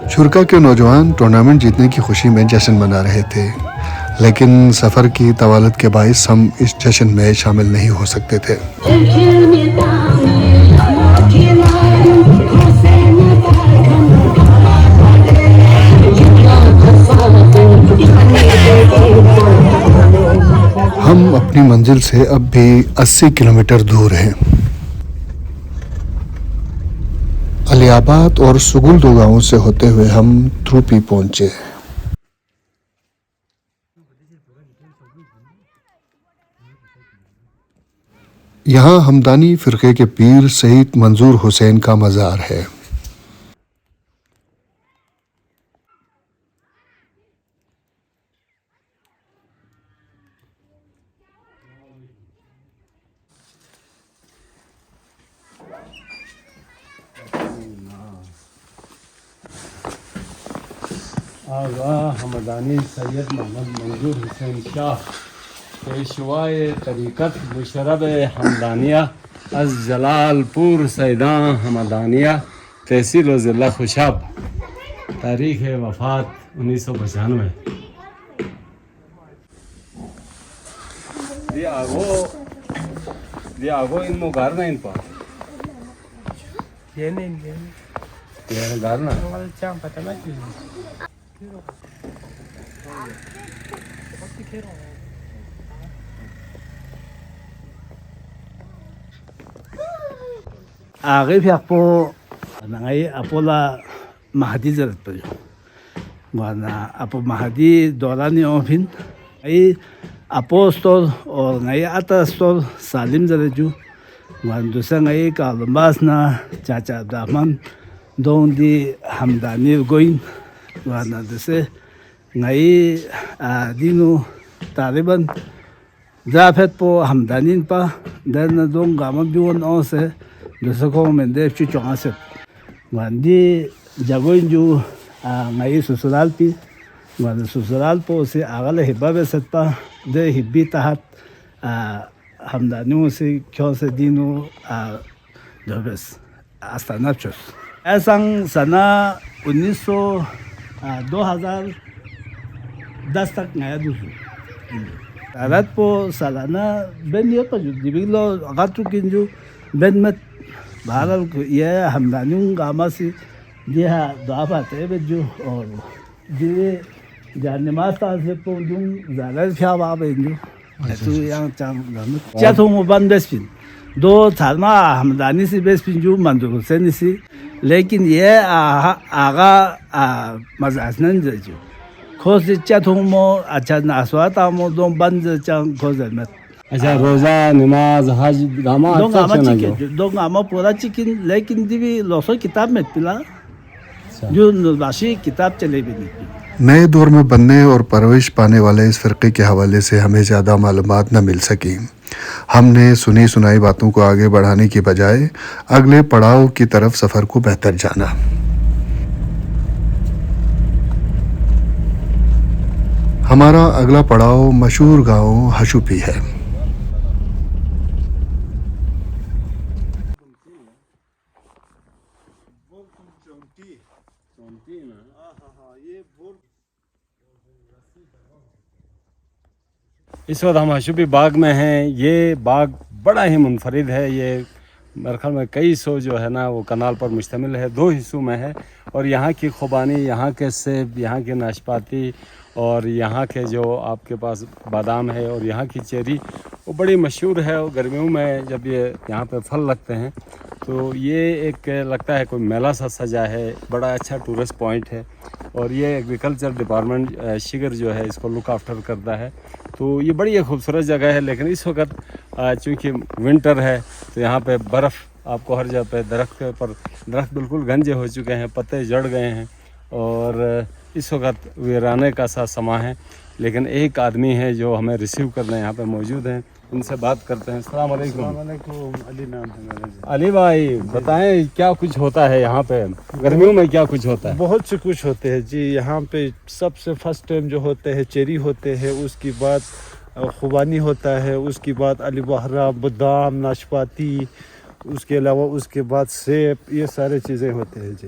شرکا کے نوجوان ٹورنامنٹ جیتنے کی خوشی میں جشن منا رہے تھے، لیکن سفر کی طوالت کے باعث ہم اس جشن میں شامل نہیں ہو سکتے تھے۔ ہم اپنی منزل سے اب بھی 80 کلومیٹر دور ہیں۔ علی آباد اور سگل دو گاؤں سے ہوتے ہوئے ہم تھروپی پہنچے۔ یہاں ہمدانی فرقے کے پیر سید منظور حسین کا مزار ہے۔ آغا ہمدانی سید محمد منظور حسین شاہ پیشوائے طریقت مشرب ہمدانیہ از جلال پور سیداں ہمدانیہ تحصیل و ضلع خوشاب، تاریخ وفات 1995۔ دی آگو ان مو گارنا ان پا یہ گارنا آغی فی اپو نغی اپولا مہدی زرد پر وانا اپو مہدی دورانی اوفین ای اپو استول اور نغی اتا استول سالم زرد جو وان دوسرا نغی کالنباسنا چاچا عبدالرحمن دون دی ہمدانی گوین وانا دوسرے نغی دینو تقریباً درافت پو ہمدانین پا درنا دون گامن بیون او سے دوسرا کو میں دے چی چونگا سے وان دی جاگوین جو نغی سسرال پی وان سسرال پو سے آغال حبا بیست پا دے حبی تحت ہمدانیوں سے کیوں سے دینو جو بس آستانہ چوس ایسا سنہ 2010 تک نیا دوسرو رات پو سالانہ بین یہ پا جو دیبیلو غاتو کن جو بین مت بہرحال یہ ہمدانیوں گاما سے دیہا دعا پاتے بید جو اور دیوے جان نماز تازے پو دون زالر فیا باب این جو ایسو یہاں چاہت ہوں مبان بیس پین دو تھالما ہمدانی سے بیس پین جو منظور حسین سے، لیکن یہ آغا مزاسنن جو کھوز چاہت ہوں مو اچھا ناسوات آمو دون بند چاہت کھوز علمت اچھا روزہ نماز حج گاما دو گاما پورا چکن، لیکن دیوی لوسو کتاب میں پلا جو نرباشی کتاب چلے بھی نہیں۔ نئے دور میں بننے اور پرورش پانے والے اس فرقے کے حوالے سے ہمیں زیادہ معلومات نہ مل سکیں۔ ہم نے سنی سنائی باتوں کو آگے بڑھانے کی بجائے اگلے پڑاؤ کی طرف سفر کو بہتر جانا۔ ہمارا اگلا پڑاؤ مشہور گاؤں ہشوپی ہے۔ اس وقت ہم ہشوپی باغ میں ہیں۔ یہ باغ بڑا ہی منفرد ہے، یہ میرے خیال میں کئی سو جو ہے نا وہ کنال پر مشتمل ہے، 2 حصوں میں ہے، اور یہاں کی خوبانی، یہاں کے سیب، یہاں کے ناشپاتی اور یہاں کے جو آپ کے پاس بادام ہے اور یہاں کی چیری وہ بڑی مشہور ہے، اور گرمیوں میں جب یہ یہاں پہ پھل لگتے ہیں تو یہ ایک لگتا ہے کوئی میلہ سا سجا ہے، بڑا اچھا ٹورسٹ پوائنٹ ہے، اور یہ ایگریکلچر ڈپارٹمنٹ شگر جو ہے اس کو لک آفٹر کرتا ہے، تو یہ بڑی خوبصورت جگہ ہے۔ لیکن اس وقت چونکہ ونٹر ہے تو یہاں پہ برف آپ کو ہر جگہ پہ، درخت بالکل گنجے ہو چکے ہیں، پتے جڑ گئے ہیں، اور اس وقت ویرانے کا سا سما ہے۔ لیکن ایک آدمی ہے جو ہمیں ریسیو کرنے یہاں پہ موجود ہیں، ان سے بات کرتے ہیں۔ السلام علیکم۔ السلام علیکم، علی نام ہے میرا جی۔ علی بھائی بتائیں کیا کچھ ہوتا ہے یہاں پہ گرمیوں میں، کیا کچھ ہوتا ہے؟ بہت سے کچھ ہوتے ہیں جی یہاں پہ۔ سب سے فرسٹ ٹائم جو ہوتے ہیں چیری ہوتے ہیں، اس کی بعد خوبانی ہوتا ہے، اس کی بعد علی بہرا، بادام، ناشپاتی، اس کے علاوہ اس کے بعد سیب، یہ سارے چیزیں ہوتے ہیں جی۔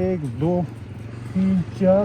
1, 2, 3, 4,